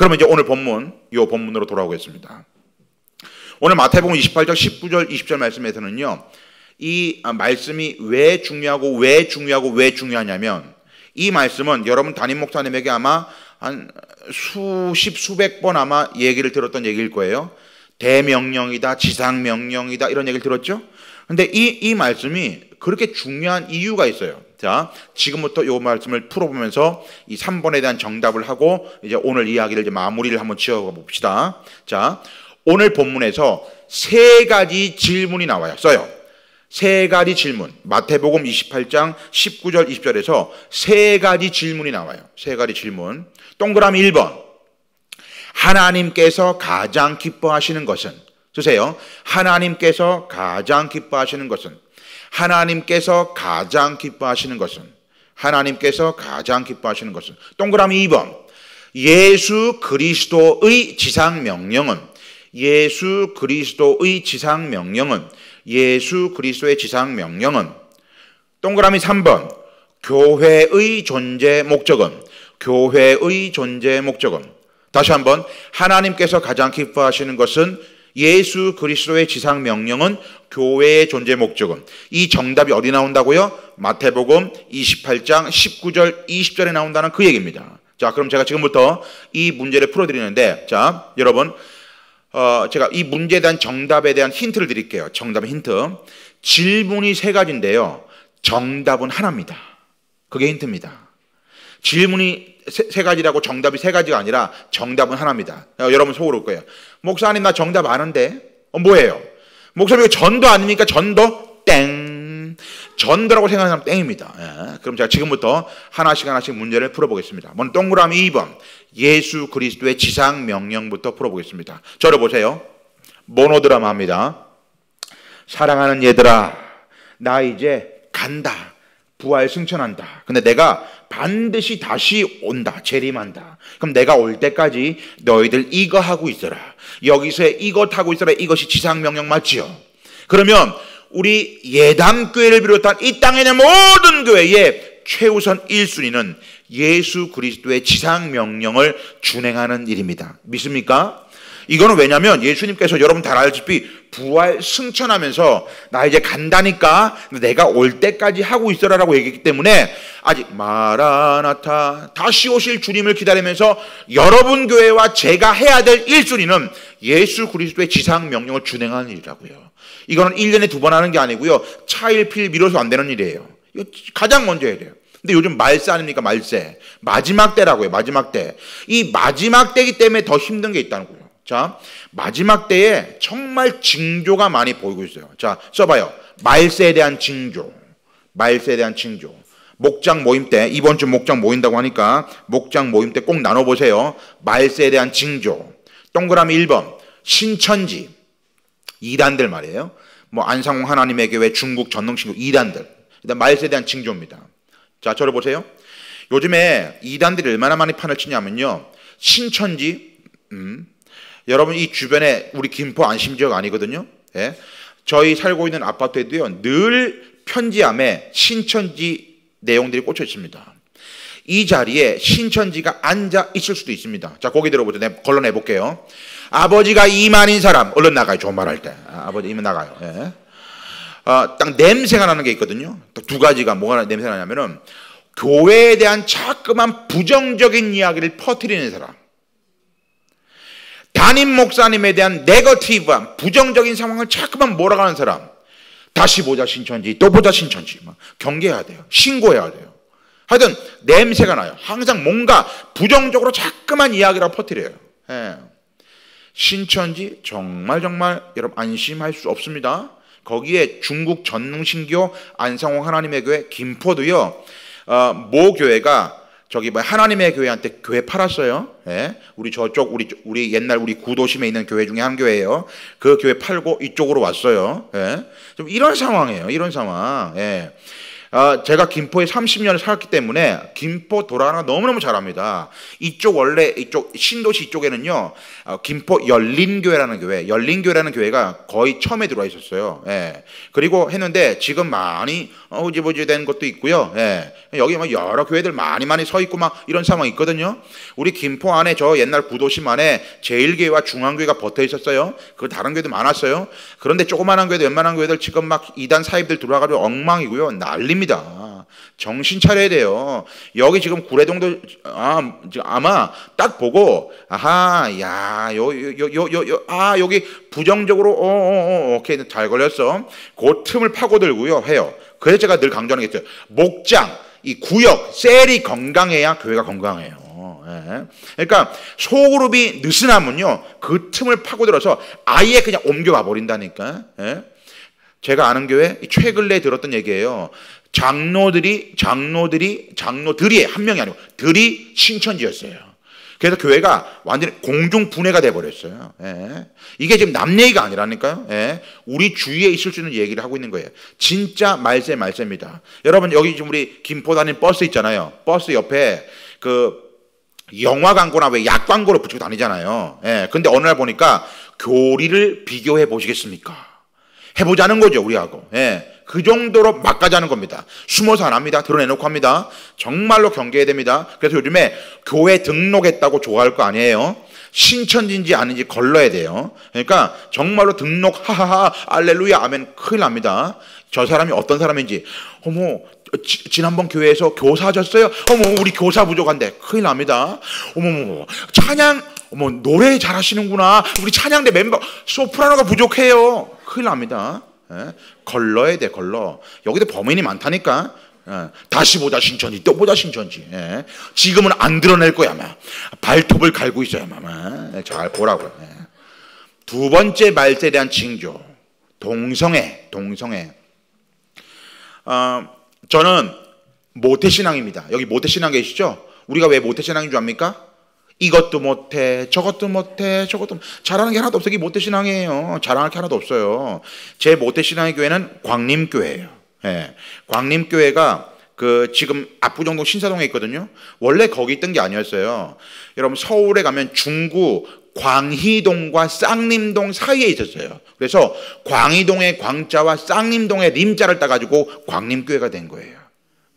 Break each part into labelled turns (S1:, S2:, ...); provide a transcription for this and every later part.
S1: 그러면 이제 오늘 본문, 이 본문으로 돌아오겠습니다. 오늘 마태복음 28장 19절 20절 말씀에서는요, 이 말씀이 왜 중요하냐면, 이 말씀은 여러분 담임 목사님에게 아마 한 수백 번 아마 얘기를 들었던 얘기일 거예요. 대명령이다, 지상명령이다, 이런 얘기를 들었죠. 근데 이 말씀이 그렇게 중요한 이유가 있어요. 자, 지금부터 이 말씀을 풀어보면서 이 3번에 대한 정답을 하고 이제 오늘 이야기를 이제 마무리를 한번 지어가 봅시다. 자, 오늘 본문에서 세 가지 질문이 나와요. 써요. 세 가지 질문. 마태복음 28장 19절 20절에서 세 가지 질문이 나와요. 세 가지 질문. 동그라미 1번. 하나님께서 가장 기뻐하시는 것은? 쓰세요. 하나님께서 가장 기뻐하시는 것은? 하나님께서 가장 기뻐하시는 것은? 하나님께서 가장 기뻐하시는 것은? 동그라미 2번. 예수 그리스도의 지상명령은? 예수 그리스도의 지상명령은? 예수 그리스도의 지상명령은? 동그라미 3번. 교회의 존재 목적은? 교회의 존재 목적은? 다시 한번. 하나님께서 가장 기뻐하시는 것은? 예수 그리스도의 지상명령은? 교회의 존재 목적은? 이 정답이 어디 나온다고요? 마태복음 28장 19절 20절에 나온다는 그 얘기입니다. 자, 그럼 제가 지금부터 이 문제를 풀어드리는데, 자, 여러분, 제가 이 문제에 대한 정답에 대한 힌트를 드릴게요. 정답의 힌트. 질문이 세 가지인데요, 정답은 하나입니다. 그게 힌트입니다. 질문이 세 가지라고 정답이 세 가지가 아니라 정답은 하나입니다. 여러분 속으로 올 거예요. 목사님, 나 정답 아는데? 뭐예요? 목사님, 전도 아닙니까? 전도? 땡. 전도라고 생각하는 사람 땡입니다. 예. 그럼 제가 지금부터 하나씩 문제를 풀어보겠습니다. 먼저 동그라미 2번. 예수 그리스도의 지상 명령부터 풀어보겠습니다. 저를 보세요. 모노드라마입니다. 사랑하는 얘들아, 나 이제 간다. 부활 승천한다. 근데 내가 반드시 다시 온다. 재림한다. 그럼 내가 올 때까지 너희들 이거 하고 있어라. 여기서 이것 하고 있어라. 이것이 지상명령 맞지요? 그러면 우리 예담교회를 비롯한 이 땅에 있는 모든 교회의 최우선 1순위는 예수 그리스도의 지상명령을 준행하는 일입니다. 믿습니까? 이거는 왜냐하면 예수님께서 여러분 다 알다시피 부활 승천하면서 나 이제 간다니까 내가 올 때까지 하고 있어라라고 얘기했기 때문에 아직 마라나타 다시 오실 주님을 기다리면서 여러분 교회와 제가 해야 될 1순위는 예수 그리스도의 지상명령을 준행하는 일이라고요. 이거는 1년에 2번 하는 게 아니고요, 차일피일 미뤄서 안 되는 일이에요. 이거 가장 먼저 해야 돼요. 근데 요즘 말세 아닙니까? 말세. 마지막 때라고요. 마지막 때. 이 마지막 때이기 때문에 더 힘든 게 있다는 거예요. 자, 마지막 때에 정말 징조가 많이 보이고 있어요. 자, 써봐요. 말세에 대한 징조. 말세에 대한 징조. 목장 모임 때, 이번 주 목장 모인다고 하니까 목장 모임 때 꼭 나눠보세요. 말세에 대한 징조. 동그라미 1번. 신천지. 이단들 말이에요. 뭐 안상홍 하나님의 교회, 중국 전능신교 이단들. 일단 말세에 대한 징조입니다. 자, 저를 보세요. 요즘에 이단들이 얼마나 많이 판을 치냐면요, 신천지, 여러분 이 주변에 우리 김포 안심지역 아니거든요. 예? 저희 살고 있는 아파트에도요, 늘 편지함에 신천지 내용들이 꽂혀 있습니다. 이 자리에 신천지가 앉아 있을 수도 있습니다. 자, 거기 들어보죠. 내가 걸러내 볼게요. 아버지가 이만인 사람, 얼른 나가요. 좋은 말 할 때. 아버지 이만 나가요. 예. 딱 냄새가 나는 게 있거든요. 딱 두 가지가 뭐가 냄새가 나냐면은 교회에 대한 자꾸만 부정적인 이야기를 퍼뜨리는 사람, 담임 목사님에 대한 네거티브한 부정적인 상황을 자꾸만 몰아가는 사람. 다시 보자 신천지, 또 보자 신천지. 막 경계해야 돼요. 신고해야 돼요. 하여튼 냄새가 나요. 항상 뭔가 부정적으로 자꾸만 이야기를 퍼뜨려요. 예. 신천지 정말 여러분 안심할 수 없습니다. 거기에 중국 전능신교 안상홍 하나님의 교회 김포도요, 모 교회가 저기 뭐 하나님의 교회한테 교회 팔았어요. 예? 우리 저쪽 우리 옛날 우리 구도심에 있는 교회 중에 한 교회예요. 그 교회 팔고 이쪽으로 왔어요. 예? 좀 이런 상황이에요. 이런 상황. 예. 제가 김포에 30년을 살았기 때문에 김포 돌아가는 거 너무너무 잘합니다. 이쪽 원래 이쪽 신도시 이쪽에는요, 김포 열린교회라는 교회가 거의 처음에 들어와 있었어요. 예. 그리고 했는데 지금 많이 흐지부지 된 것도 있고요. 예. 여기 막 여러 교회들 많이 서 있고 막 이런 상황이 있거든요. 우리 김포 안에 저 옛날 구도심 안에 제일교회와 중앙교회가 붙어 있었어요. 그 다른 교회도 많았어요. 그런데 조그만한 교회들, 웬만한 교회들 지금 막 이단 사입들 들어와가지고 엉망이고요. 난립니다. 정신 차려야 돼요. 여기 지금 구례동도 아마 딱 보고 여기 부정적으로 오케이 잘 걸렸어. 그 틈을 파고들고요 해요. 그래서 제가 늘 강조하는 게 있어요. 목장, 이 구역, 셀이 건강해야 교회가 건강해요. 예. 그러니까 소그룹이 느슨하면요 그 틈을 파고들어서 아예 그냥 옮겨가 버린다니까. 예. 제가 아는 교회 최근에 들었던 얘기예요. 장로들이 한 명이 아니고 들이 신천지였어요. 그래서 교회가 완전히 공중 분해가 돼버렸어요. 예. 이게 지금 남 얘기가 아니라니까요. 예. 우리 주위에 있을 수 있는 얘기를 하고 있는 거예요. 진짜 말세입니다. 여러분 여기 지금 우리 김포 다니는 버스 있잖아요. 버스 옆에 그 영화 광고나 왜 약 광고를 붙이고 다니잖아요. 예. 근데 어느 날 보니까 교리를 비교해 보시겠습니까? 해보자는 거죠, 우리하고. 예. 그 정도로 막가자는 겁니다. 숨어서 안 합니다. 드러내놓고 합니다. 정말로 경계해야 됩니다. 그래서 요즘에 교회 등록했다고 좋아할 거 아니에요. 신천지인지 아닌지 걸러야 돼요. 그러니까 정말로 등록 하하하 알렐루야 아멘 큰일 납니다. 저 사람이 어떤 사람인지 어머 지난번 교회에서 교사하셨어요? 어머 우리 교사 부족한데 큰일 납니다. 어머 찬양 어머 노래 잘하시는구나. 우리 찬양대 멤버 소프라노가 부족해요. 큰일 납니다. 예? 걸러야 돼 걸러. 여기도 범인이 많다니까. 예. 다시 보자 신천지 또 보자 신천지. 예. 지금은 안 드러낼 거야 아마. 발톱을 갈고 있어요 아마. 예. 잘 보라고요. 예. 두 번째 말세에 대한 징조 동성애. 저는 모태신앙입니다. 여기 모태신앙 계시죠? 우리가 왜 모태신앙인 줄 압니까? 이것도 못해 저것도 못해 저것도 잘하는 게 하나도 없어요. 이게 모태신앙이에요. 자랑할 게 하나도 없어요. 제 모태신앙의 교회는 광림교회예요. 예. 광림교회가 그 지금 압구정동 신사동에 있거든요. 원래 거기 있던 게 아니었어요. 여러분 서울에 가면 중구 광희동과 쌍림동 사이에 있었어요. 그래서 광희동의 광자와 쌍림동의 림자를 따가지고 광림교회가 된 거예요.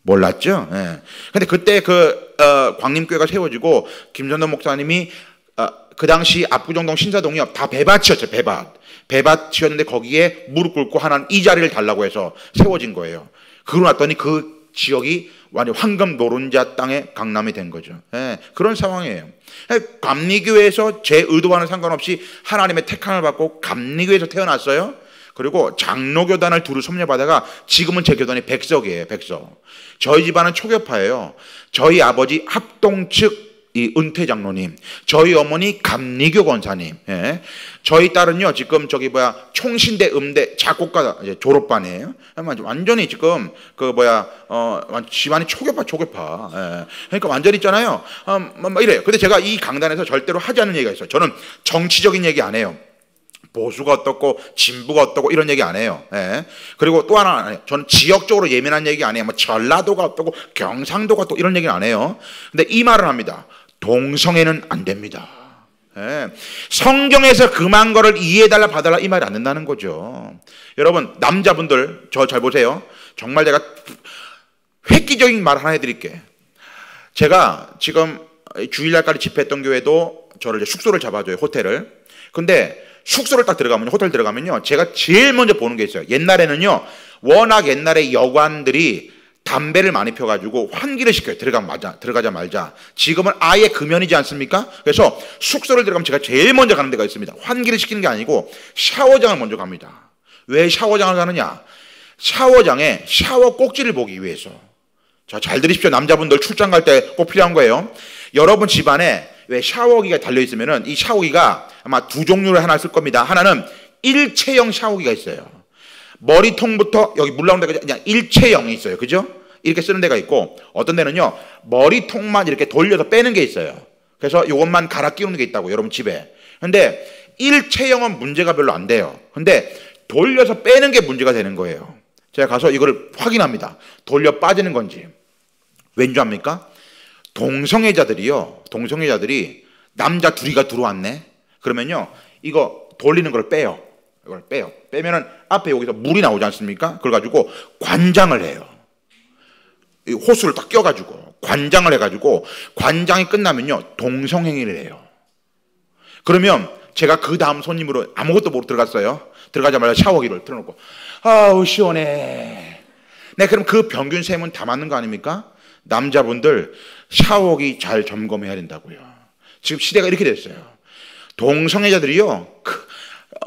S1: 몰랐죠? 예. 근데 그때 광림교회가 세워지고 김선동 목사님이 그 당시 압구정동 신사동이 다 배밭이었어요. 배밭이었는데 거기에 무릎 꿇고 하나는 이 자리를 달라고 해서 세워진 거예요. 그러고 났더니 그 지역이 완전 황금 노른자 땅의 강남이 된 거죠. 예, 그런 상황이에요. 감리교회에서 제 의도와는 상관없이 하나님의 택함을 받고 감리교회에서 태어났어요. 그리고 장로교단을 두루 섭렵하다가 지금은 제 교단이 백석이에요. 백석. 저희 집안은 초교파예요. 저희 아버지 합동 측 이 은퇴 장로님, 저희 어머니 감리교 권사님, 예. 저희 딸은요 지금 총신대 음대 작곡가 졸업반이에요. 완전히 지금 집안이 초교파. 예. 그러니까 완전히 있잖아요. 이래요. 근데 제가 이 강단에서 절대로 하지 않는 얘기가 있어요. 저는 정치적인 얘기 안 해요. 보수가 어떻고 진보가 어떻고 이런 얘기 안 해요. 예. 그리고 또 하나 안 해요. 저는 지역적으로 예민한 얘기 안 해요. 전라도가 어떻고 경상도가 어떻고 이런 얘기는 안 해요. 근데 이 말을 합니다. 동성애는 안 됩니다. 예. 성경에서 금한 거를 이해해달라 봐달라 이 말이 안 된다는 거죠. 여러분 남자분들 저 잘 보세요. 정말 제가 획기적인 말 하나 해드릴게. 제가 지금 주일날까지 집회했던 교회도 저를 이제 숙소를 잡아줘요. 호텔을. 근데 숙소를 딱 들어가면 호텔 들어가면요 제가 제일 먼저 보는 게 있어요. 옛날에는요 워낙 옛날에 여관들이 담배를 많이 펴가지고 환기를 시켜요. 들어가자마자. 지금은 아예 금연이지 않습니까? 그래서 숙소를 들어가면 제가 제일 먼저 가는 데가 있습니다. 환기를 시키는 게 아니고 샤워장을 먼저 갑니다. 왜 샤워장을 가느냐? 샤워장에 샤워 꼭지를 보기 위해서. 자, 잘 들으십시오. 남자분들 출장 갈 때 꼭 필요한 거예요. 여러분 집안에 왜 샤워기가 달려있으면은 이 샤워기가 아마 두 종류를 하나 쓸 겁니다. 하나는 일체형 샤워기가 있어요. 머리통부터 여기 물 나오는 데가 그냥 일체형이 있어요. 그죠? 이렇게 쓰는 데가 있고 어떤 데는요 머리통만 이렇게 돌려서 빼는 게 있어요. 그래서 이것만 갈아 끼우는 게 있다고 여러분 집에. 근데 일체형은 문제가 별로 안 돼요. 근데 돌려서 빼는 게 문제가 되는 거예요. 제가 가서 이거를 확인합니다. 돌려 빠지는 건지. 왠지 압니까? 동성애자들이 남자 둘이가 들어왔네. 그러면요, 이거 돌리는 걸 빼요. 이걸 빼요. 빼면은 앞에 여기서 물이 나오지 않습니까? 그걸 가지고 관장을 해요. 이 호수를 딱 껴가지고 관장을 해가지고, 관장이 끝나면요 동성행위를 해요. 그러면 제가 그 다음 손님으로 아무것도 모르고 들어갔어요. 들어가자마자 샤워기를 틀어놓고 아우 시원해. 네, 그럼 그 평균 셈은 다 맞는 거 아닙니까? 남자분들 샤워기 잘 점검해야 된다고요. 지금 시대가 이렇게 됐어요. 동성애자들이요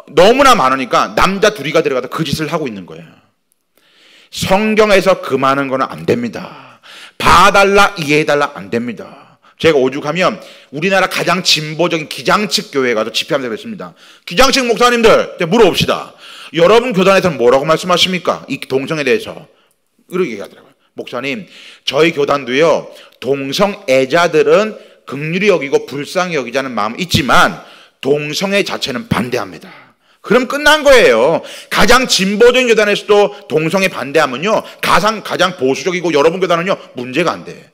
S1: 너무나 많으니까 남자 둘이가 들어가서 그 짓을 하고 있는 거예요. 성경에서 그 많은 거는 안 됩니다. 봐달라 이해해달라 안 됩니다. 제가 오죽하면 우리나라 가장 진보적인 기장측 교회에 가서 집회하면서 그랬습니다. 기장측 목사님들 물어봅시다. 여러분 교단에서는 뭐라고 말씀하십니까? 이 동성에 대해서. 이렇게 얘기하더라고요. 목사님, 저희 교단도요 동성애자들은 긍휼히 여기고 불쌍히 여기자는 마음이 있지만 동성애 자체는 반대합니다. 그럼 끝난 거예요. 가장 진보적인 교단에서도 동성애 반대하면요 가장 보수적이고 여러분 교단은요 문제가 안 돼.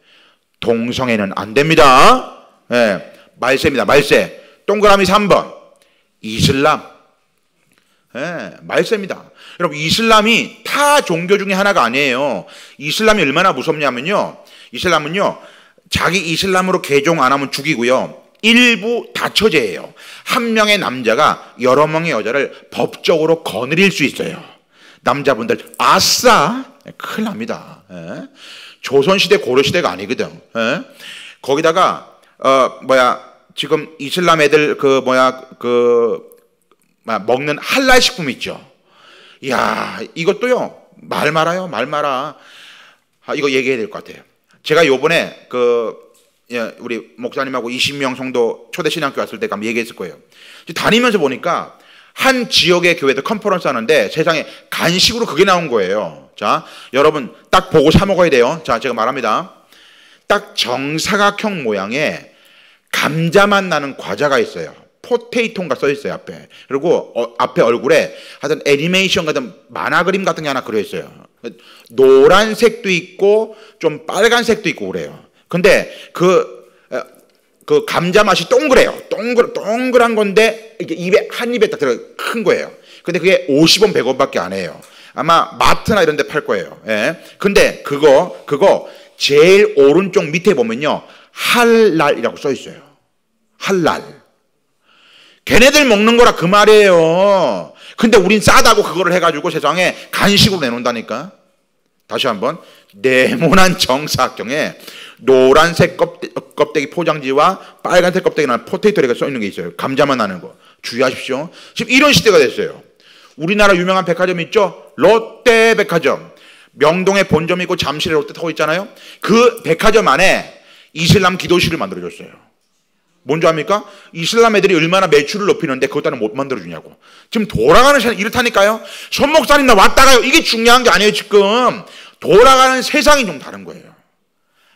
S1: 동성애는 안 됩니다. 네, 말세입니다. 말세. 동그라미 3번 이슬람. 네, 말세입니다. 여러분, 이슬람이 타 종교 중에 하나가 아니에요. 이슬람이 얼마나 무섭냐면요, 이슬람은요 자기 이슬람으로 개종 안 하면 죽이고요, 일부 다처제예요. 한 명의 남자가 여러 명의 여자를 법적으로 거느릴 수 있어요. 남자분들 아싸 큰일 납니다. 예. 조선시대 고려시대가 아니거든. 예. 거기다가 지금 이슬람 애들 먹는 할랄 식품 있죠. 이야, 이것도요 말 말아요. 이거 얘기해야 될 것 같아요. 제가 요번에 우리 목사님하고 20명 성도 초대 신앙교 왔을 때 가면 얘기했을 거예요. 다니면서 보니까 한 지역의 교회들 컨퍼런스 하는데 세상에 간식으로 그게 나온 거예요. 자, 여러분 딱 보고 사 먹어야 돼요. 자, 제가 말합니다. 딱 정사각형 모양의 감자맛 나는 과자가 있어요. 포테이토인가 써 있어요 앞에. 그리고 앞에 얼굴에 하여튼 애니메이션 같은 만화 그림 같은 게 하나 그려 있어요. 노란색도 있고 좀 빨간색도 있고 그래요. 근데 그 감자 맛이 동그래요. 동그란 건데 이게 한 입에 딱 들어 큰 거예요. 근데 그게 50원 100원밖에 안 해요. 아마 마트나 이런 데 팔 거예요. 예. 근데 그거 제일 오른쪽 밑에 보면요 할랄이라고 써 있어요. 할랄. 걔네들 먹는 거라 그 말이에요. 근데 우린 싸다고 그거를 해가지고 세상에 간식으로 내놓는다니까. 다시 한번, 네모난 정사각형에 노란색 껍데기 포장지와 빨간색 껍데기 나는 포테이토리가 써 있는 게 있어요. 감자만 나는 거 주의하십시오. 지금 이런 시대가 됐어요. 우리나라 유명한 백화점 있죠? 롯데백화점. 명동에 본점이 있고 잠실에 롯데타워 있잖아요. 그 백화점 안에 이슬람 기도실을 만들어줬어요. 뭔지 압니까? 이슬람 애들이 얼마나 매출을 높이는데 그것도 못 만들어주냐고. 지금 돌아가는 세상 이렇다니까요. 손 목사님 나 왔다가요. 이게 중요한 게 아니에요. 지금 돌아가는 세상이 좀 다른 거예요.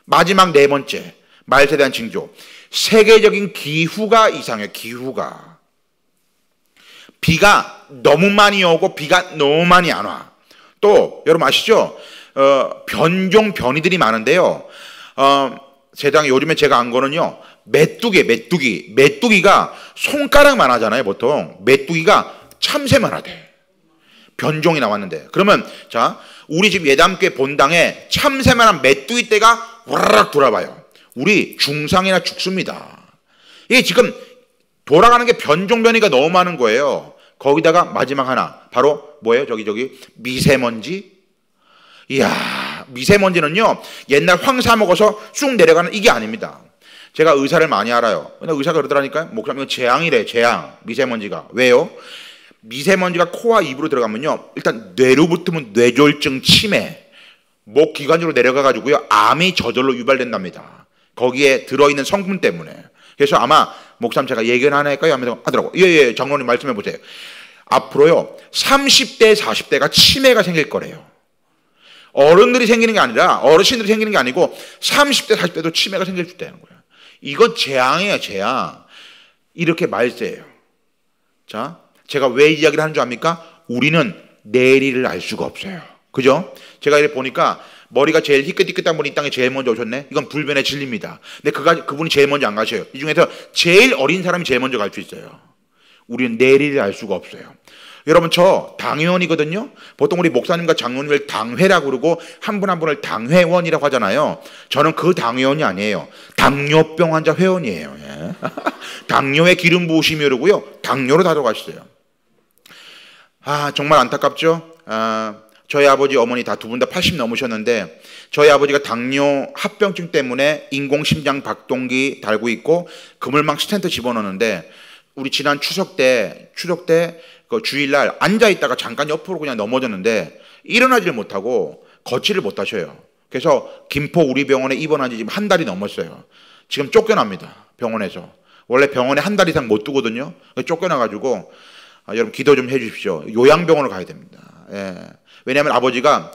S1: 마지막 네 번째 말세에 대한 징조. 세계적인 기후가 이상해요. 기후가. 비가 너무 많이 오고 비가 너무 많이 안 와. 또 여러분 아시죠? 변이들이 많은데요. 세상에 요즘에 제가 안 거는요 메뚜기가 손가락만 하잖아요. 보통 메뚜기가 참새만 하대. 변종이 나왔는데. 그러면 자, 우리 집 예담교회 본당에 참새만한 메뚜기 떼가 와르륵 돌아봐요. 우리 중상이나 죽습니다. 이게 지금 돌아가는 게 변종 변이가 너무 많은 거예요. 거기다가 마지막 하나 바로 뭐예요? 저기 미세먼지. 이야, 미세먼지는요 옛날 황사 먹어서 쑥 내려가는 이게 아닙니다. 제가 의사를 많이 알아요. 근데 의사가 그러더라니까요. 목사님 이거 재앙이래. 재앙. 미세먼지가. 왜요? 미세먼지가 코와 입으로 들어가면요 일단 뇌로 붙으면 뇌졸중 치매, 목 기관지로 내려가가지고요 암이 저절로 유발된답니다. 거기에 들어있는 성분 때문에. 그래서 아마 목사님 제가 얘기는 하나 할까요? 하면서 하더라고. 예, 장로님 말씀해 보세요. 앞으로요 30대 40대가 치매가 생길 거래요. 어른들이 생기는 게 아니라, 어르신들이 생기는 게 아니고 30대 40대도 치매가 생길 수 있다는 거예요. 이건 재앙이에요. 재앙. 이렇게 말세예요. 자, 제가 왜 이야기를 하는 줄 압니까? 우리는 내일을 알 수가 없어요. 그죠? 제가 이렇게 보니까 머리가 제일 희끗희끗한 분이 이 땅에 제일 먼저 오셨네. 이건 불변의 진리입니다. 근데 그분이 제일 먼저 안 가셔요. 이 중에서 제일 어린 사람이 제일 먼저 갈 수 있어요. 우리는 내일을 알 수가 없어요. 여러분, 저 당회원이거든요. 보통 우리 목사님과 장로님을 당회라고 그러고 한 분 한 분을 당회원이라고 하잖아요. 저는 그 당회원이 아니에요. 당뇨병 환자 회원이에요. 예. 당뇨에 기름 부으심이 오르고요, 당뇨로 다 들어가셨어요. 정말 안타깝죠. 저희 아버지 어머니 다 두 분 다 80 넘으셨는데 저희 아버지가 당뇨 합병증 때문에 인공심장 박동기 달고 있고 그물망 스텐트 집어넣는데, 우리 지난 추석 때 그 주일날 앉아 있다가 잠깐 옆으로 그냥 넘어졌는데 일어나지를 못하고 걷지를 못하셔요. 그래서 김포 우리 병원에 입원한 지 지금 한 달이 넘었어요. 지금 쫓겨납니다, 병원에서. 원래 병원에 한 달 이상 못 두거든요. 쫓겨나가지고 여러분 기도 좀 해주십시오. 요양병원을 가야 됩니다. 예. 왜냐하면 아버지가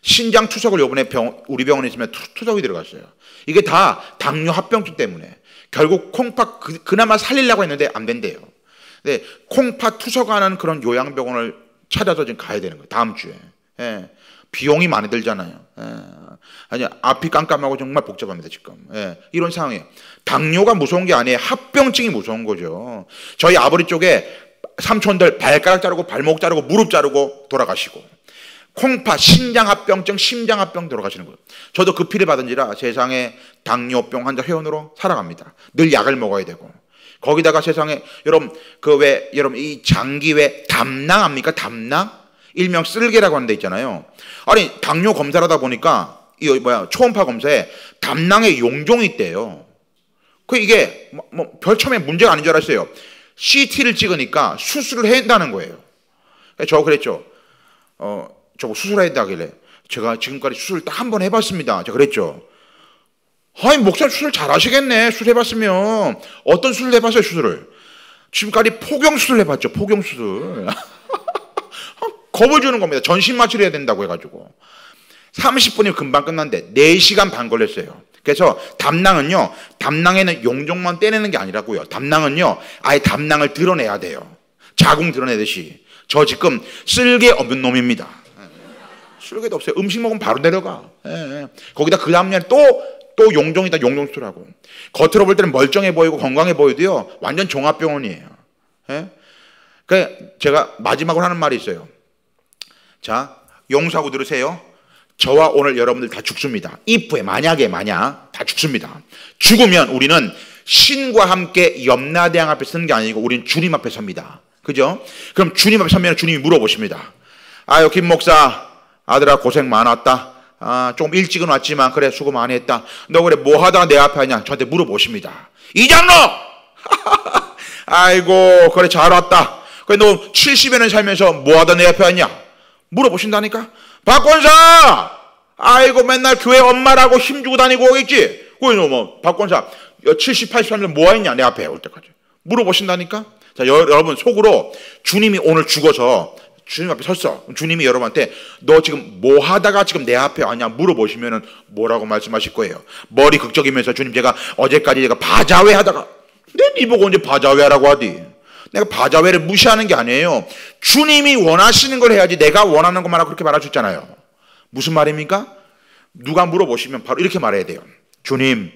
S1: 신장 투석을 요번에 우리 병원에 있으면 투석이 들어갔어요. 이게 다 당뇨 합병증 때문에. 결국 콩팥 그나마 살리려고 했는데 안 된대요. 근데 콩팥 투석하는 그런 요양병원을 찾아서 지금 가야 되는 거예요, 다음 주에. 예. 비용이 많이 들잖아요. 예. 아니, 앞이 깜깜하고 정말 복잡합니다, 지금. 예. 이런 상황이에요. 당뇨가 무서운 게 아니에요. 합병증이 무서운 거죠. 저희 아버지 쪽에 삼촌들 발가락 자르고 발목 자르고 무릎 자르고 돌아가시고, 콩팥, 신장합병증, 심장합병 돌아가시는 거예요. 저도 그 피를 받은지라 세상에 당뇨병 환자 회원으로 살아갑니다. 늘 약을 먹어야 되고. 거기다가 세상에 여러분 여러분 이 장기 왜 담낭 압니까? 담낭? 일명 쓸개라고 하는 데 있잖아요. 아니, 당뇨 검사를 하다 보니까 초음파 검사에 담낭에 용종이 있대요. 이게 별 처음에 문제가 아닌 줄 알았어요. CT를 찍으니까 수술을 해야 한다는 거예요. 저 그랬죠. 저거 수술해야 한다길래 제가 지금까지 수술 딱 한 번 해봤습니다. 제가 그랬죠. 아니, 목사님 수술 잘 하시겠네. 수술 해봤으면. 어떤 수술 해봤어요, 수술을? 지금까지 포경수술 해봤죠, 포경수술. 겁을 주는 겁니다. 전신마취를 해야 된다고 해가지고. 30분이면 금방 끝났는데 4시간 반 걸렸어요. 그래서 담낭에는 용종만 떼내는 게 아니라고요. 담낭은요, 아예 담낭을 드러내야 돼요. 자궁 드러내듯이. 저 지금 쓸개 없는 놈입니다. 쓸개도 없어요. 음식 먹으면 바로 내려가. 거기다 그 다음날 또 용종이다, 용종수술하고. 겉으로 볼 때는 멀쩡해 보이고 건강해 보여도요, 완전 종합병원이에요. 그러니까 제가 마지막으로 하는 말이 있어요. 자, 용서하고 들으세요. 저와 오늘 여러분들 다 죽습니다. if에 만약 다 죽습니다. 죽으면 우리는 신과 함께 염라대왕 앞에 서는 게 아니고 우리는 주님 앞에 섭니다. 그죠? 그럼 주님 앞에 서면 주님이 물어보십니다. 아유, 김 목사, 아들아 고생 많았다. 좀 일찍은 왔지만 그래 수고 많이 했다. 너 그래 뭐 하다가 내 앞에 하냐? 저한테 물어보십니다. 이 장로! 아이고 그래 잘 왔다. 그래 너 70여 년 살면서 뭐 하다 내 앞에 왔냐? 물어보신다니까. 박권사! 아이고 맨날 교회 엄마라고 힘주고 다니고 오겠지? 그래 너 박권사 70, 83년 뭐 했냐 내 앞에 올 때까지 물어보신다니까. 자, 여러분 속으로 주님이 오늘 죽어서 주님 앞에 섰어. 주님이 여러분한테 너 지금 뭐 하다가 지금 내 앞에 왔냐 물어보시면은 뭐라고 말씀하실 거예요? 머리 극적이면서 주님 제가 어제까지 제가 바자회 하다가 네 보고 언제 바자회라고 하디? 내가 바자회를 무시하는 게 아니에요. 주님이 원하시는 걸 해야지 내가 원하는 것만 하고 그렇게 말할 수 있잖아요. 무슨 말입니까? 누가 물어보시면 바로 이렇게 말해야 돼요. 주님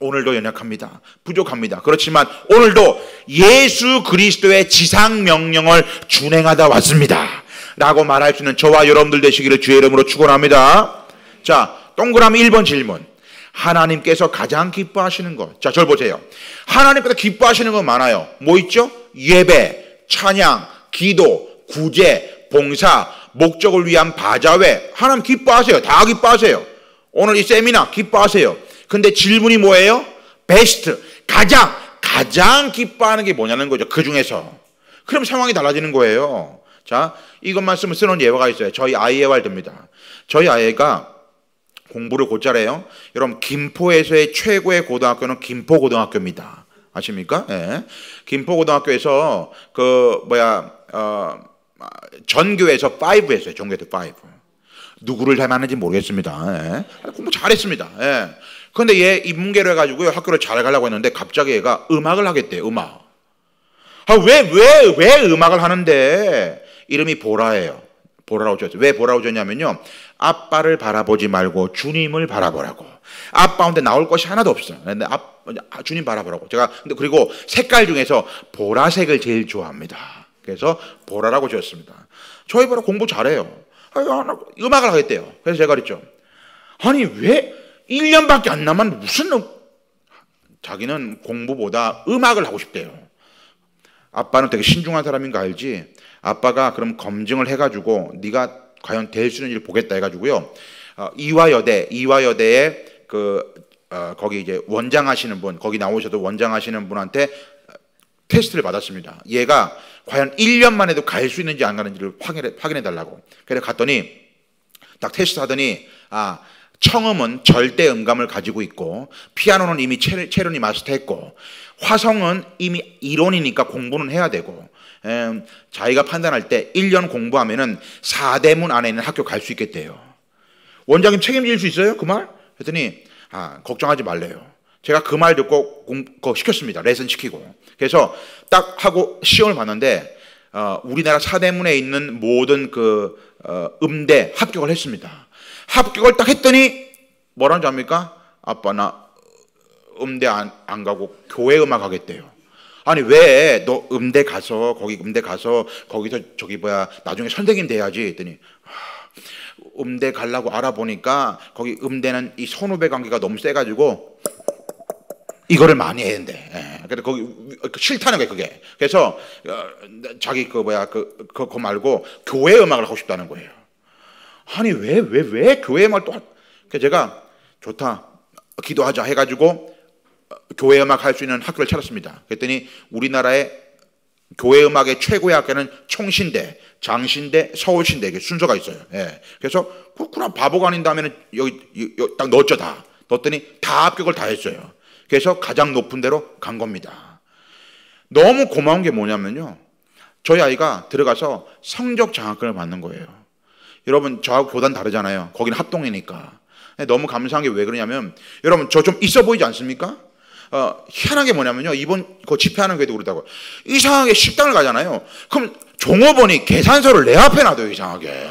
S1: 오늘도 연약합니다. 부족합니다. 그렇지만 오늘도 예수 그리스도의 지상 명령을 준행하다 왔습니다. 라고 말할 수 있는 저와 여러분들 되시기를 주의 이름으로 축원합니다. 자, 동그라미 1번 질문. 하나님께서 가장 기뻐하시는 것. 자, 저를 보세요. 하나님께서 기뻐하시는 건 많아요. 뭐 있죠? 예배, 찬양, 기도, 구제, 봉사, 목적을 위한 바자회. 하나님 기뻐하세요. 다 기뻐하세요. 오늘 이 세미나 기뻐하세요. 근데 질문이 뭐예요? 베스트, 가장 기뻐하는 게 뭐냐는 거죠. 그 중에서. 그럼 상황이 달라지는 거예요. 자, 이것만 쓰는 예화가 있어요. 저희 아이 예화입니다. 저희 아이가 공부를 곧잘해요. 여러분 김포에서의 최고의 고등학교는 김포고등학교입니다. 아십니까? 예. 김포고등학교에서 전교에서 5 했어요. 전교에서 5. 누구를 닮았는지 모르겠습니다. 예. 공부 잘했습니다. 예. 근데 얘 인문계로 해가지고요 학교를 잘 가려고 했는데 갑자기 얘가 음악을 하겠대요. 왜 음악을 하는데? 이름이 보라예요. 보라라고 줬어요. 왜 보라라고 줬냐면요, 아빠를 바라보지 말고 주님을 바라보라고. 아빠 가운데 나올 것이 하나도 없어. 근데 주님 바라보라고. 제가 근데 그리고 색깔 중에서 보라색을 제일 좋아합니다. 그래서 보라라고 지었습니다. 저희 보라 공부 잘해요. 음악을 하겠대요. 그래서 제가 그랬죠. 아니 왜 1년밖에 안 남았는데 무슨 자기는 공부보다 음악을 하고 싶대요. 아빠는 되게 신중한 사람인 거 알지? 아빠가 그럼 검증을 해가지고 네가 과연 될 수 있는 일을 보겠다 해가지고요. 이화여대에 거기 이제 원장하시는 분, 거기 나오셔도 원장하시는 분한테 테스트를 받았습니다. 얘가 과연 1년만 해도 갈 수 있는지 안 가는지를 확인해 달라고. 그래서 갔더니 딱 테스트 하더니 청음은 절대 음감을 가지고 있고, 피아노는 이미 체론이 마스터했고, 화성은 이미 이론이니까 공부는 해야 되고, 자기가 판단할 때 1년 공부하면은 4대문 안에 있는 학교 갈 수 있겠대요. 원장님 책임질 수 있어요? 그 말? 그랬더니 걱정하지 말래요. 제가 그 말 듣고 시켰습니다. 레슨 시키고. 그래서 딱 하고 시험을 봤는데 우리나라 4대문에 있는 모든 음대 합격을 했습니다. 합격을 딱 했더니 뭐라는 줄 압니까? 아빠 나 음대 안 가고 교회 음악 하겠대요. 아니 왜 너 음대 가서 거기서 나중에 선생님 돼야지 했더니 음대 가려고 알아보니까 거기 음대는 이 선후배 관계가 너무 세가지고 이거를 많이 해야 된대. 그래서 거기 싫다는 거예요 그게. 그래서 자기 그거 말고 교회 음악을 하고 싶다는 거예요. 아니 왜 교회 음악을 또 그래서 제가 좋다 기도하자 해가지고 교회 음악 할 수 있는 학교를 찾았습니다. 그랬더니 우리나라의 교회 음악의 최고의 학교는 총신대, 장신대, 서울신대 이게 순서가 있어요. 그래서 그럼 바보가 아닌 다음에는 여기 딱 넣었죠. 다 넣었더니 다 합격을 다 했어요. 그래서 가장 높은 데로 간 겁니다. 너무 고마운 게 뭐냐면요, 저희 아이가 들어가서 성적 장학금을 받는 거예요. 여러분 저하고 교단 다르잖아요. 거기는 합동이니까. 너무 감사한 게 왜 그러냐면, 여러분 저 좀 있어 보이지 않습니까? 희한한 게 뭐냐면요, 이번 그 집회하는 교회도 그러다고 이상하게 식당을 가잖아요. 그럼 종업원이 계산서를 내 앞에 놔둬요. 이상하게.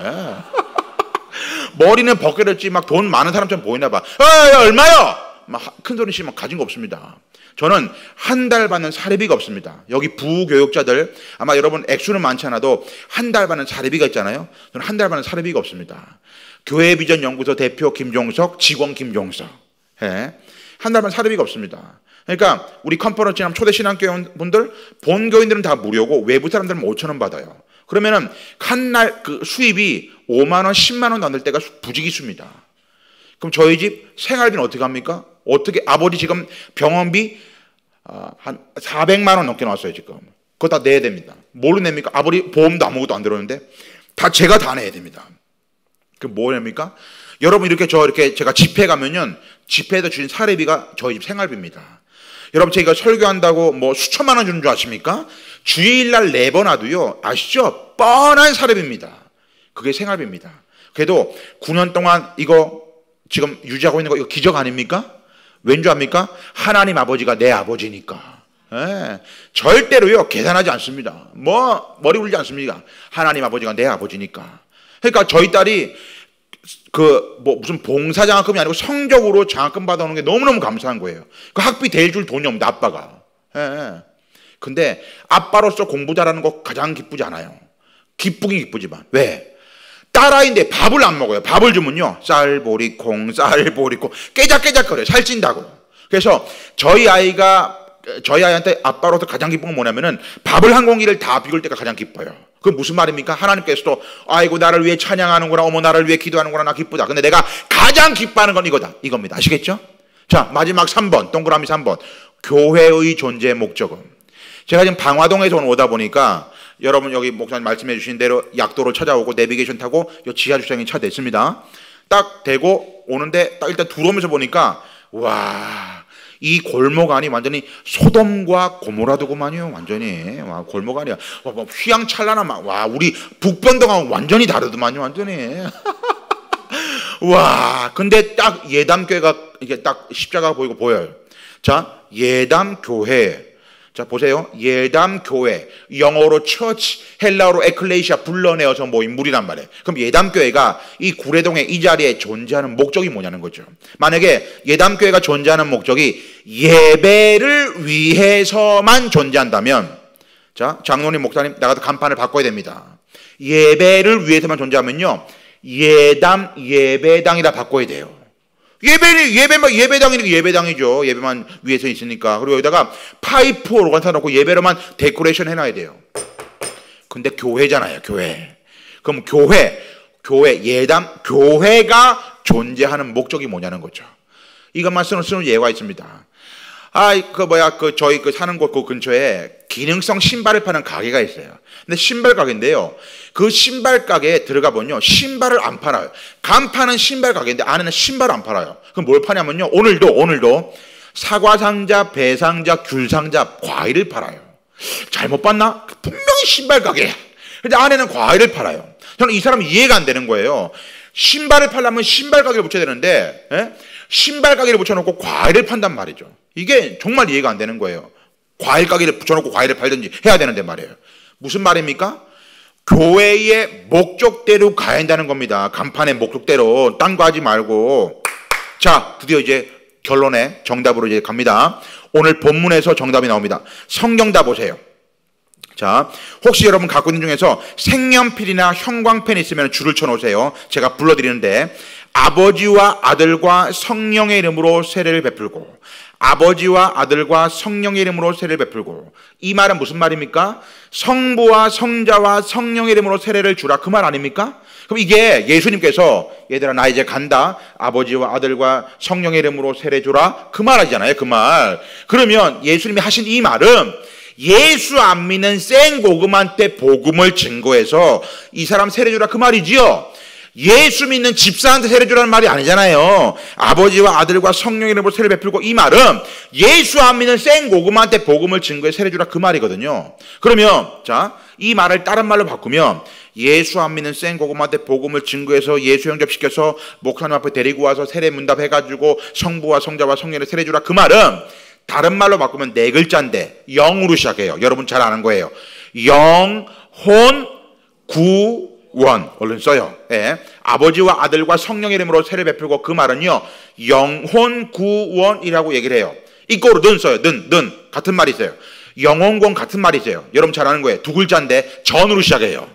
S1: 머리는 벗겨졌지 막 돈 많은 사람처럼 보이나 봐. 얼마요? 막 큰 소리 치면 가진 거 없습니다. 저는 한 달 받는 사례비가 없습니다. 여기 부교육자들 아마 여러분 액수는 많지 않아도 한 달 받는 사례비가 있잖아요. 저는 한 달 받는 사례비가 없습니다. 교회비전연구소 대표 김종석, 직원 김종석. 한 달 받는 사례비가 없습니다. 그러니까 우리 컨퍼런스에 하면 초대 신앙교회분들 본교인들은 다 무료고 외부 사람들은 5,000원 받아요. 그러면은 한 날 그 수입이 5만 원, 10만 원 안 될 때가 부지기수입니다. 그럼 저희 집 생활비는 어떻게 합니까? 어떻게 아버지 지금 병원비 한 400만 원 넘게 나왔어요 지금. 그거 다 내야 됩니다. 뭘로 냅니까? 아버지 보험도 아무것도 안 들어오는데 제가 다 내야 됩니다. 그 뭐 냅니까? 여러분 이렇게 제가 집회 가면은 집회에서 주신 사례비가 저희 집 생활비입니다. 여러분 제가 설교한다고 뭐 수천만 원 주는 줄 아십니까? 주일날 내버놔도요 아시죠? 뻔한 사례비입니다. 그게 생활비입니다. 그래도 9년 동안 이거 지금 유지하고 있는 거 이거 기적 아닙니까? 왠 줄 압니까? 하나님 아버지가 내 아버지니까. 절대로요 계산하지 않습니다. 머리 굴리지 않습니다. 하나님 아버지가 내 아버지니까. 그러니까 저희 딸이 무슨 봉사 장학금이 아니고 성적으로 장학금 받아오는 게 너무너무 감사한 거예요. 그 학비 대줄 줄 돈이 없는데 아빠가. 근데 아빠로서 공부 잘하는 거 가장 기쁘지 않아요. 기쁘긴 기쁘지만 왜? 딸아이인데 밥을 안 먹어요. 밥을 주면요 쌀보리콩 깨작깨작거려요. 살찐다고. 그래서 저희 아이한테 아빠로서 가장 기쁜 건 뭐냐면은 밥을 한 공기를 다 비울 때가 가장 기뻐요. 그건 무슨 말입니까? 하나님께서도 아이고 나를 위해 찬양하는구나, 어머 나를 위해 기도하는구나, 나 기쁘다. 근데 내가 가장 기뻐하는 건 이겁니다. 아시겠죠? 자, 마지막 3번 동그라미 3번 교회의 존재 목적은. 제가 지금 방화동에서 오다 보니까 여러분 여기 목사님 말씀해 주신 대로 약도로 찾아오고 내비게이션 타고 이 지하 주차장에 차 댔습니다. 딱 대고 오는데 딱 일단 들어오면서 보니까 와, 이 골목 안이 완전히 소돔과 고모라도구만요. 완전히 와, 골목 안이야. 휘황찬란한 와, 우리 북변동하고 완전히 다르더만요. 완전히. 와, 근데 딱 예담교회가 이게 딱 십자가가 보이고 보여요. 자, 예담교회. 자, 보세요. 예담교회, 영어로 처치, 헬라어로 에클레시아, 불러내어서 모인 무리란 말이에요. 그럼 예담교회가 이 구례동의 이 자리에 존재하는 목적이 뭐냐는 거죠. 만약에 예담교회가 존재하는 목적이 예배를 위해서만 존재한다면, 자, 장로님, 목사님, 나가도 간판을 바꿔야 됩니다. 예배를 위해서만 존재하면요, 예담 예배당이라 바꿔야 돼요. 예배당이니까 예배당이죠. 예배만 위해서 있으니까. 그리고 여기다가 파이프 오르간 사놓고 예배로만 데코레이션 해놔야 돼요. 근데 교회잖아요, 교회. 그럼 예담, 교회가 존재하는 목적이 뭐냐는 거죠. 이것만 쓰는 예가 있습니다. 저희 사는 곳 그 근처에 기능성 신발을 파는 가게가 있어요. 근데 신발 가게인데요. 그 신발 가게에 들어가 보면요, 신발을 안 팔아요. 간판은 신발 가게인데 안에는 신발을 안 팔아요. 그럼 뭘 파냐면요, 오늘도 사과 상자, 배 상자, 귤 상자, 과일을 팔아요. 잘못 봤나? 분명히 신발 가게. 근데 안에는 과일을 팔아요. 저는 이 사람이 이해가 안 되는 거예요. 신발을 팔려면 신발 가게를 붙여야 되는데, 신발 가게를 붙여놓고 과일을 판단 말이죠. 이게 정말 이해가 안 되는 거예요. 과일 가게를 붙여놓고 과일을 팔든지 해야 되는데 말이에요. 무슨 말입니까? 교회의 목적대로 가야 한다는 겁니다. 간판의 목적대로. 딴 거 하지 말고. 자, 드디어 이제 결론에 정답으로 이제 갑니다. 오늘 본문에서 정답이 나옵니다. 성경 다 보세요. 자, 혹시 여러분 갖고 있는 중에서 색연필이나 형광펜 있으면 줄을 쳐놓으세요. 제가 불러드리는데, 아버지와 아들과 성령의 이름으로 세례를 베풀고, 아버지와 아들과 성령의 이름으로 세례를 베풀고. 이 말은 무슨 말입니까? 성부와 성자와 성령의 이름으로 세례를 주라, 그 말 아닙니까? 그럼 이게 예수님께서 얘들아 나 이제 간다, 아버지와 아들과 성령의 이름으로 세례 주라, 그 말 하잖아요. 그 말. 그러면 예수님이 하신 이 말은 예수 안 믿는 생고금한테 복음을 증거해서 이 사람 세례 주라, 그 말이지요. 예수 믿는 집사한테 세례 주라는 말이 아니잖아요. 아버지와 아들과 성령의 이름으로 세례 베풀고, 이 말은 예수 안 믿는 생고금한테 복음을 증거해 세례 주라, 그 말이거든요. 그러면 자, 이 말을 다른 말로 바꾸면 예수 안 믿는 생고금한테 복음을 증거해서 예수 영접시켜서 목사님 앞에 데리고 와서 세례 문답해가지고 성부와 성자와 성령의 세례 주라, 그 말은 다른 말로 바꾸면 네 글자인데 영으로 시작해요. 여러분 잘 아는 거예요. 영혼 구원. 얼른 써요. 예. 아버지와 아들과 성령의 이름으로 세례 베풀고, 그 말은요, 영혼 구원이라고 얘기를 해요. 이거로 는 써요. 는 같은 말이 있어요. 영혼 구원 같은 말이 있어요. 여러분 잘 아는 거예요. 두 글자인데 전으로 시작해요.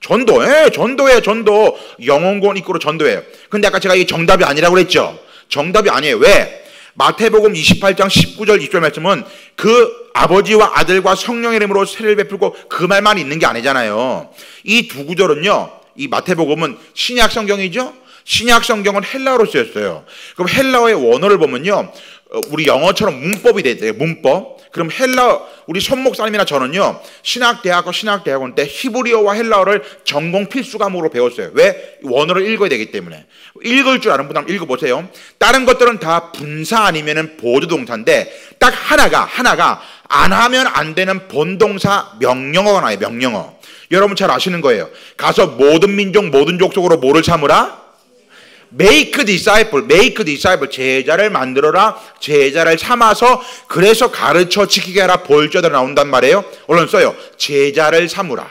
S1: 전도예요. 전도. 영혼 구원 이거로 전도예요. 근데 아까 제가 이게 정답이 아니라고 그랬죠. 정답이 아니에요. 왜? 마태복음 28장 19절 20절 말씀은 그 아버지와 아들과 성령의 이름으로 세례를 베풀고, 그 말만 있는 게 아니잖아요. 이 두 구절은요, 이 마태복음은 신약 성경이죠. 신약 성경은 헬라어로 쓰였어요. 그럼 헬라어의 원어를 보면요, 우리 영어처럼 문법이 돼요. 문법. 그럼 헬라어, 우리 손 목사님이나 저는요, 신학대학원 때 히브리어와 헬라어를 전공 필수 과목으로 배웠어요. 왜? 원어를 읽어야 되기 때문에. 읽을 줄 아는 분은 읽어보세요. 다른 것들은 다 분사 아니면은 보조동사인데, 딱 하나가 안 하면 안 되는 본동사 명령어가 나와요. 명령어. 여러분 잘 아시는 거예요. 가서 모든 민족 모든 족속으로 뭐를 삼으라? make disciple, 제자를 만들어라, 제자를 삼아서, 그래서 가르쳐 지키게 하라, 볼자들 나온단 말이에요. 얼른 써요. 제자를 삼으라.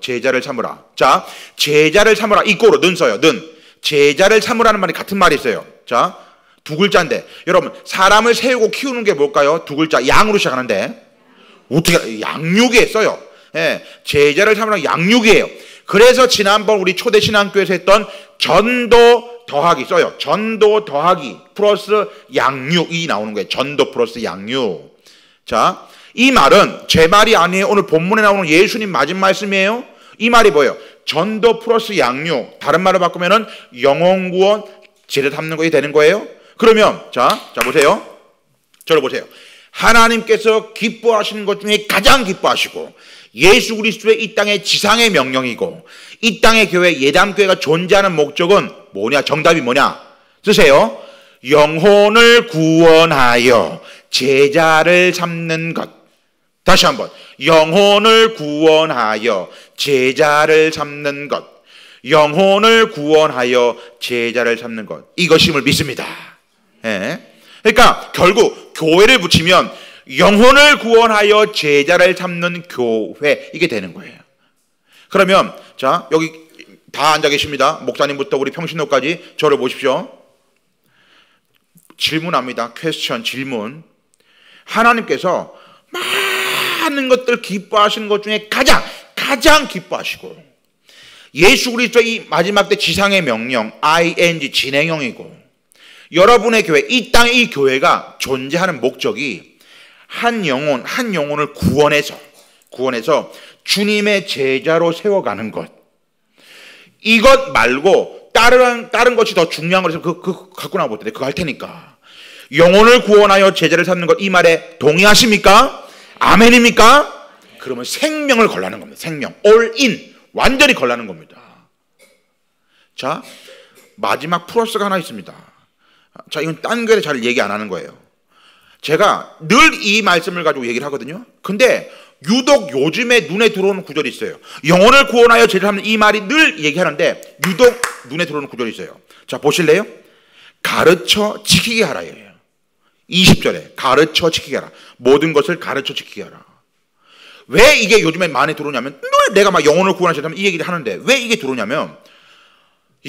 S1: 제자를 삼으라. 자, 제자를 삼으라. 이꼬로 는 써요. 는. 제자를 삼으라는 말이 같은 말이 있어요. 자, 두 글자인데, 여러분 사람을 세우고 키우는 게 뭘까요? 두 글자, 양으로 시작하는데 어떻게 양육에 써요. 예, 제자를 삼으라, 양육이에요. 그래서 지난번 우리 초대신앙교회에서 했던 전도 더하기 써요. 전도 더하기 플러스 양육이 나오는 거예요. 전도 플러스 양육. 자, 이 말은 제 말이 아니에요. 오늘 본문에 나오는 예수님 맞은 말씀이에요. 이 말이 뭐예요? 전도 플러스 양육. 다른 말로 바꾸면은 영혼 구원, 제자 삼는 것이 되는 거예요. 그러면 자 보세요. 저를 보세요. 하나님께서 기뻐하시는 것 중에 가장 기뻐하시고, 예수 그리스도의 이 땅의 지상의 명령이고, 이 땅의 교회, 예담교회가 존재하는 목적은 뭐냐? 정답이 뭐냐? 쓰세요. 영혼을 구원하여 제자를 삼는 것. 다시 한번. 영혼을 구원하여 제자를 삼는 것. 영혼을 구원하여 제자를 삼는 것. 이것임을 믿습니다. 예. 그러니까 결국 교회를 붙이면 영혼을 구원하여 제자를 삼는 교회, 이게 되는 거예요. 그러면 자, 여기 다 앉아 계십니다. 목사님부터 우리 평신도까지 저를 보십시오. 질문합니다. 퀘스천, 질문. 하나님께서 많은 것들 기뻐하시는 것 중에 가장 기뻐하시고, 예수 그리스도의 이 마지막 때 지상의 명령, ing 진행형이고, 여러분의 교회, 이 땅의 이 교회가 존재하는 목적이 한 영혼을 구원해서 주님의 제자로 세워가는 것. 이것 말고 다른 것이 더 중요한 거라서 그거 갖고 나와볼 때 그거 할 테니까. 영혼을 구원하여 제자를 삼는 것, 이 말에 동의하십니까? 아멘입니까? 그러면 생명을 걸라는 겁니다. 생명, all in, 완전히 걸라는 겁니다. 자, 마지막 플러스가 하나 있습니다. 자, 이건 딴 거에 잘 얘기 안 하는 거예요. 제가 늘 이 말씀을 가지고 얘기를 하거든요. 근데 유독 요즘에 눈에 들어오는 구절이 있어요. 영혼을 구원하여 제자를 삼는 이 말이 늘 얘기하는데 유독 눈에 들어오는 구절이 있어요. 자, 보실래요? 가르쳐 지키게 하라예요. 20절에 가르쳐 지키게 하라. 모든 것을 가르쳐 지키게 하라. 왜 이게 요즘에 많이 들어오냐면, 늘 내가 막 영혼을 구원하시려면 이 얘기를 하는데 왜 이게 들어오냐면,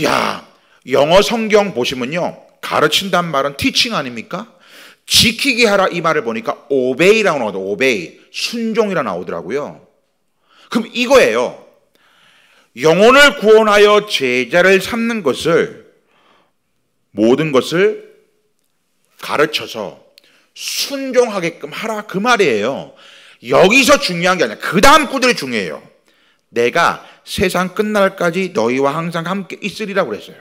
S1: 야, 영어 성경 보시면요, 가르친다는 말은 teaching 아닙니까? 지키게 하라 이 말을 보니까 obey라고 나오더라고요. obey, 순종이라 나오더라고요. 그럼 이거예요. 영혼을 구원하여 제자를 삼는 것을, 모든 것을 가르쳐서 순종하게끔 하라, 그 말이에요. 여기서 중요한 게 아니라 그 다음 구절이 중요해요. 내가 세상 끝날까지 너희와 항상 함께 있으리라고 그랬어요.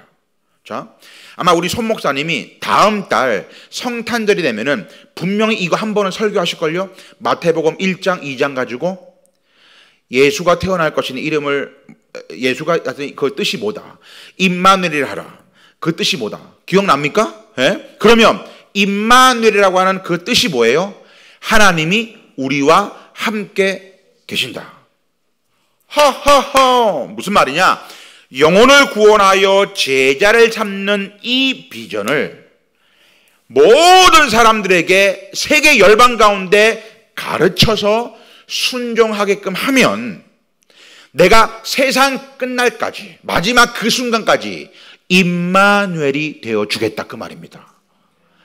S1: 자, 아마 우리 손 목사님이 다음 달 성탄절이 되면은 분명히 이거 한 번은 설교하실걸요. 마태복음 1장 2장 가지고 예수가 태어날 것이니 이름을, 예수가 그 뜻이 뭐다, 임마누엘이라 하라. 그 뜻이 뭐다, 기억납니까? 예? 그러면 임마누엘이라고 하는 그 뜻이 뭐예요? 하나님이 우리와 함께 계신다. 허허허, 무슨 말이냐? 영혼을 구원하여 제자를 삼는 이 비전을 모든 사람들에게 세계 열방 가운데 가르쳐서 순종하게끔 하면 내가 세상 끝날까지, 마지막 그 순간까지 임마누엘이 되어주겠다, 그 말입니다.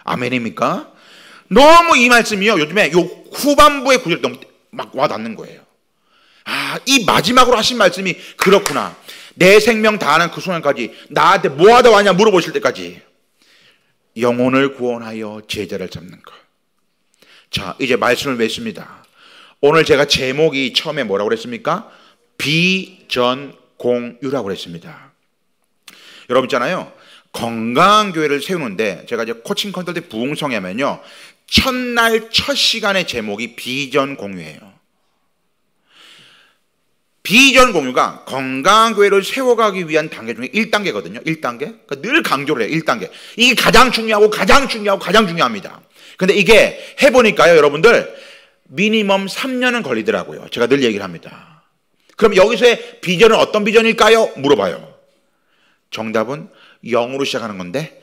S1: 아멘입니까? 너무 이 말씀이요, 요즘에 요 후반부의 구절이 너무 막 와닿는 거예요. 아, 이 마지막으로 하신 말씀이 그렇구나. 내 생명 다하는 그 순간까지 나한테 뭐 하다 왔냐 물어보실 때까지 영혼을 구원하여 제자를 잡는 것. 자, 이제 말씀을 맺습니다. 오늘 제가 제목이 처음에 뭐라고 그랬습니까? 비전공유라고 그랬습니다. 여러분 있잖아요, 건강한 교회를 세우는데, 제가 이제 코칭 컨설팅 부흥성에 하면요, 첫날 첫 시간의 제목이 비전 공유예요. 비전 공유가 건강한 교회를 세워가기 위한 단계 중에 1단계거든요. 1단계. 그러니까 늘 강조를 해요. 1단계. 이게 가장 중요합니다. 근데 이게 해보니까요, 여러분들, 미니멈 3년은 걸리더라고요. 제가 늘 얘기를 합니다. 그럼 여기서의 비전은 어떤 비전일까요? 물어봐요. 정답은 0으로 시작하는 건데,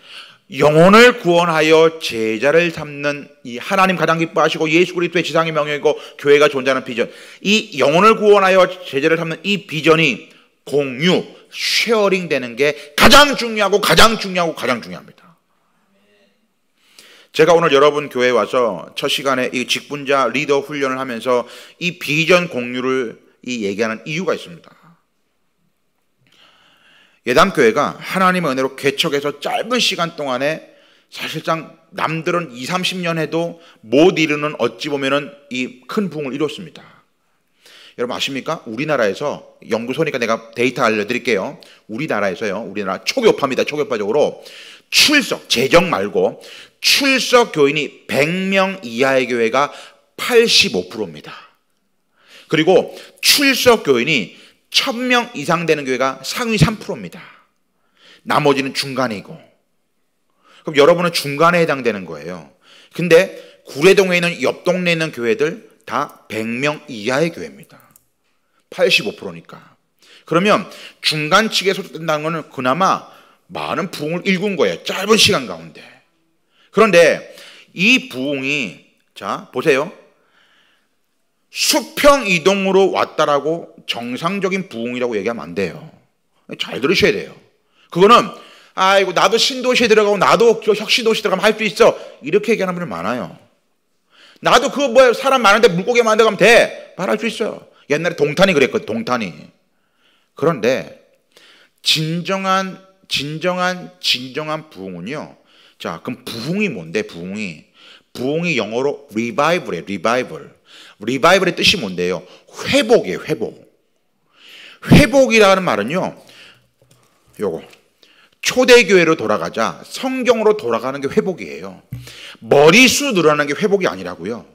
S1: 영혼을 구원하여 제자를 삼는 이 하나님 가장 기뻐하시고 예수 그리스도의 지상의 명예이고 교회가 존재하는 비전, 이 영혼을 구원하여 제자를 삼는 이 비전이 공유, 쉐어링 되는 게 가장 중요합니다. 제가 오늘 여러분 교회에 와서 첫 시간에 이 직분자 리더 훈련을 하면서 이 비전 공유를 얘기하는 이유가 있습니다. 예담교회가 하나님의 은혜로 개척해서 짧은 시간 동안에 사실상 남들은 20, 30년 해도 못 이루는, 어찌 보면은 이 큰 부흥을 이뤘습니다. 여러분 아십니까? 우리나라에서 연구소니까 내가 데이터 알려드릴게요. 우리나라에서요, 우리나라 초교파입니다. 초교파적으로 출석, 재정 말고 출석 교인이 100명 이하의 교회가 85%입니다. 그리고 출석 교인이 1000명 이상 되는 교회가 상위 3%입니다. 나머지는 중간이고. 그럼 여러분은 중간에 해당되는 거예요. 근데 구례동에 있는 옆 동네에 있는 교회들 다 100명 이하의 교회입니다. 85%니까. 그러면 중간치기에 소속된다는 것은 그나마 많은 부흥을 일군 거예요. 짧은 시간 가운데. 그런데 이 부흥이, 자 보세요, 수평 이동으로 왔다라고 정상적인 부흥이라고 얘기하면 안 돼요. 잘 들으셔야 돼요. 그거는 아이고 나도 신도시에 들어가고 나도 혁신도시 들어가면 할 수 있어 이렇게 얘기하는 분들 많아요. 나도 그거 뭐야 사람 많은데 물고기 만들어가면 돼 말할 수 있어요. 옛날에 동탄이 그랬거든. 동탄이. 그런데 진정한 부흥은요. 자, 그럼 부흥이 뭔데? 부흥이 영어로 revival이에요. 리바이벌의 뜻이 뭔데요? 회복이에요. 회복이라는 말은요. 요거 초대교회로 돌아가자 성경으로 돌아가는 게 회복이에요. 머리수 늘어나는 게 회복이 아니라고요.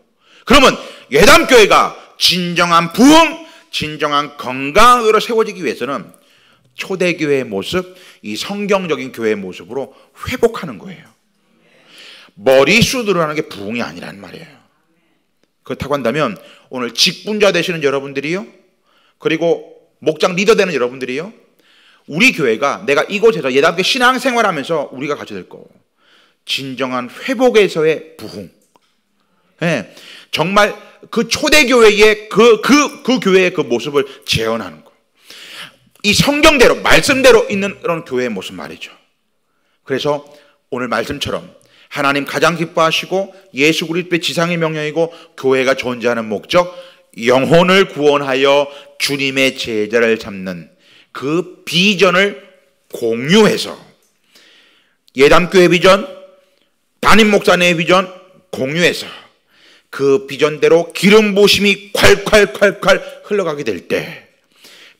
S1: 그러면 예담교회가 진정한 부흥, 진정한 건강으로 세워지기 위해서는 초대교회의 모습, 이 성경적인 교회의 모습으로 회복하는 거예요. 머리수 늘어나는 게 부흥이 아니라는 말이에요. 그렇다고 한다면 오늘 직분자 되시는 여러분들이요, 그리고 목장 리더 되는 여러분들이요, 우리 교회가 내가 이곳에서 예담교회 신앙생활하면서 우리가 가져야 될 거 진정한 회복에서의 부흥. 네, 정말 그 초대교회의 그 교회의 그 모습을 재현하는 거. 이 성경대로 말씀대로 있는 그런 교회의 모습 말이죠. 그래서 오늘 말씀처럼 하나님 가장 기뻐하시고 예수 그리스도의 지상의 명령이고 교회가 존재하는 목적, 영혼을 구원하여 주님의 제자를 잡는 그 비전을 공유해서 예담교회 비전, 담임 목사님의 비전 공유해서 그 비전대로 기름 부으심이 콸콸콸콸 흘러가게 될 때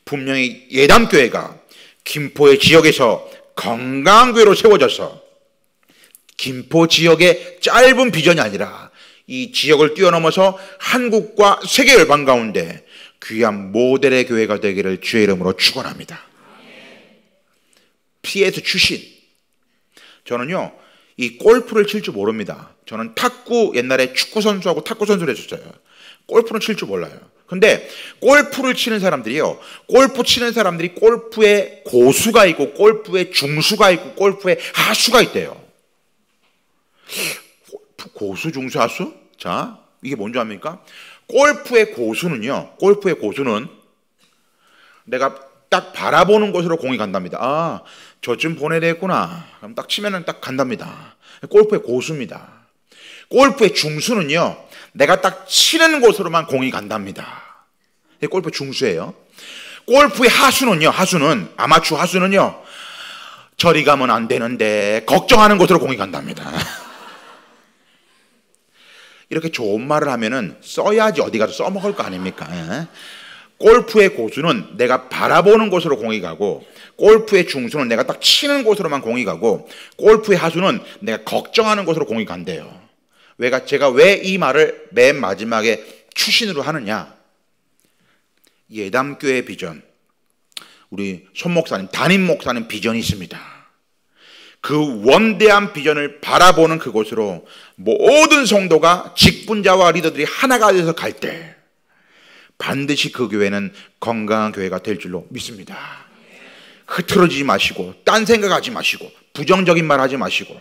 S1: 분명히 예담교회가 김포의 지역에서 건강교회로 세워져서 김포 지역의 짧은 비전이 아니라 이 지역을 뛰어넘어서 한국과 세계 열방 가운데 귀한 모델의 교회가 되기를 주의 이름으로 축원합니다. PS 출신. 저는요 이 골프를 칠 줄 모릅니다. 저는 탁구 옛날에 축구 선수하고 탁구 선수를 했었어요. 골프는 칠 줄 몰라요. 근데 골프를 치는 사람들이요, 골프 치는 사람들이 골프에 고수가 있고 골프에 중수가 있고 골프에 하수가 있대요. 고수, 중수, 하수? 자, 이게 뭔지 압니까? 골프의 고수는요, 골프의 고수는 내가 딱 바라보는 곳으로 공이 간답니다. 아, 저쯤 보내야 되겠구나. 그럼 딱 치면은 딱 간답니다. 골프의 고수입니다. 골프의 중수는요, 내가 딱 치는 곳으로만 공이 간답니다. 이게 골프의 중수예요. 골프의 하수는요, 아마추어 하수는요, 저리 가면 안 되는데 걱정하는 곳으로 공이 간답니다. 이렇게 좋은 말을 하면은 써야지 어디 가서 써먹을 거 아닙니까? 예? 골프의 고수는 내가 바라보는 곳으로 공이 가고, 골프의 중수는 내가 딱 치는 곳으로만 공이 가고, 골프의 하수는 내가 걱정하는 곳으로 공이 간대요. 제가 왜 이 말을 맨 마지막에 추신으로 하느냐? 예담교회 비전, 우리 손 목사님, 담임 목사님 비전이 있습니다. 그 원대한 비전을 바라보는 그곳으로 모든 성도가 직분자와 리더들이 하나가 돼서 갈 때 반드시 그 교회는 건강한 교회가 될 줄로 믿습니다. 흐트러지지 마시고 딴 생각하지 마시고 부정적인 말 하지 마시고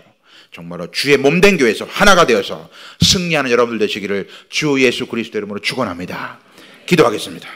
S1: 정말로 주의 몸된 교회에서 하나가 되어서 승리하는 여러분들 되시기를 주 예수 그리스도 이름으로 축원합니다. 기도하겠습니다.